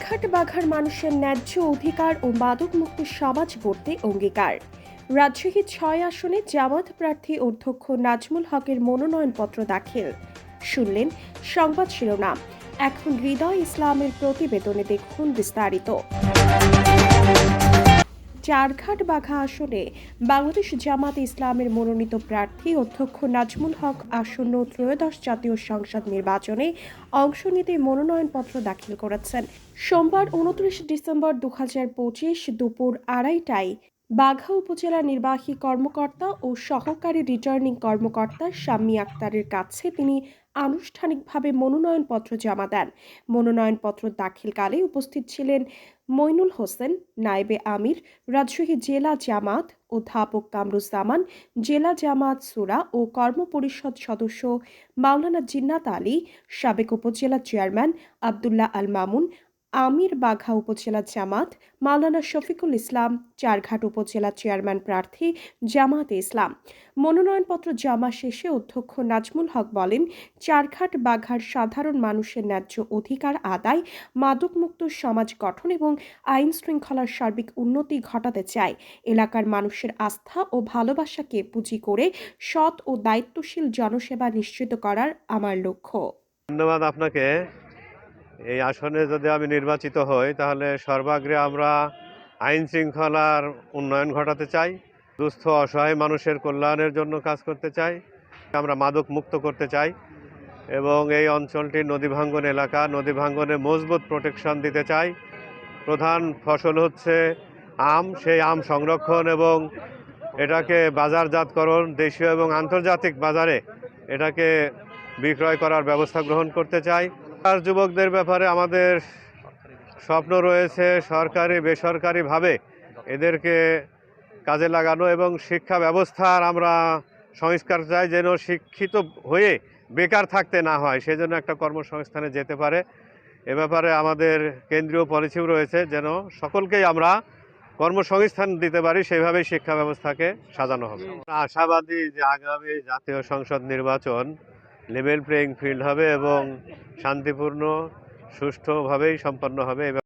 চারঘাট বাঘার মানুষের ন্যায্য অধিকার ও মাদকমুক্ত সমাজ গড়তে অঙ্গীকার। রাজশাহী ৬ আসনে জামাত প্রার্থী অধ্যক্ষ নাজমুল হকের মনোনয়নপত্র দাখিল। শুনলেন সংবাদ শিরোনাম। এখন হৃদয় ইসলামের প্রতিবেদনে দেখুন বিস্তারিত। চারঘাট বাঘা আসনে বাংলাদেশ জামাত ইসলামের মনোনীত প্রার্থী অধ্যক্ষ নাজমুল হক আসন্ন ত্রয়োদশ জাতীয় সংসদ নির্বাচনে অংশ নিতে মনোনয়নপত্র দাখিল করেছেন। সোমবার ২৯ ডিসেম্বর ২০২৫ দুপুর ২:৩০টায় বাঘা উপজেলা নির্বাহী কর্মকর্তা ও সহকারী রিটার্নিং কর্মকর্তা শাম্মী আক্তারের কাছে তিনি আনুষ্ঠানিকভাবে মনোনয়নপত্র জমা দেন। মনোনয়নপত্র দাখিলকালে উপস্থিত ছিলেন মইনুল হোসেন, নায়েবে আমির, রাজশাহী জেলা জামাত অধ্যাপক কামরুজ্জামান, জেলা জামাত সুরা ও কর্মপরিষদ সদস্য মাওলানা জিন্নাত আলী, সাবেক উপজেলা চেয়ারম্যান আবদুল্লাহ আল মামুন, আমির বাঘা উপজেলা জামাত মাওলানা শফিকুল ইসলাম, চারঘাট উপজেলা চেয়ারম্যান প্রার্থী জামায়াতে ইসলাম। মনোনয়নপত্র জমা শেষে অধ্যক্ষ নাজমুল হক বলেন, চারঘাট বাঘার সাধারণ মানুষের ন্যায্য অধিকার আদায়, মাদকমুক্ত সমাজ গঠন এবং আইন শৃঙ্খলার সার্বিক উন্নতি ঘটাতে চায়। এলাকার মানুষের আস্থা ও ভালোবাসাকে পুঁজি করে সৎ ও দায়িত্বশীল জনসেবা নিশ্চিত করার আমার লক্ষ্য। ধন্যবাদ আপনাকে। এই আসনে যদি আমি নির্বাচিত হই তাহলে সর্বাগ্রে আমরা আইন শৃঙ্খলার উন্নয়ন ঘটাতে চাই, দুস্থ অসহায় মানুষের কল্যাণের জন্য কাজ করতে চাই, আমরা মাদক মুক্ত করতে চাই এবং এই অঞ্চলটি নদী ভাঙ্গন এলাকা, নদী ভাঙ্গনে মজবুত প্রোটেকশন দিতে চাই। প্রধান ফসল হচ্ছে আম, সেই আম সংরক্ষণ এবং এটাকে বাজারজাতকরণ দেশীয় এবং আন্তর্জাতিক বাজারে এটাকে বিক্রয় করার ব্যবস্থা গ্রহণ করতে চাই। আর যুবকদের ব্যাপারে আমাদের স্বপ্ন রয়েছে সরকারি বেসরকারিভাবে এদেরকে কাজে লাগানো এবং শিক্ষা ব্যবস্থার আমরা সংস্কার চাই, যেন শিক্ষিত হয়ে বেকার থাকতে না হয়, সেজন্য একটা কর্মসংস্থানে যেতে পারে। এ ব্যাপারে আমাদের কেন্দ্রীয় পলিসিও রয়েছে, যেন সকলকেই আমরা কর্মসংস্থান দিতে পারি, সেইভাবেই শিক্ষা ব্যবস্থাকে সাজানো হবে। আশাবাদী যে আগামী জাতীয় সংসদ নির্বাচন লেভেল প্লেয়িং ফিল্ড হবে এবং শান্তিপূর্ণ সুষ্ঠুভাবেই সম্পন্ন হবে।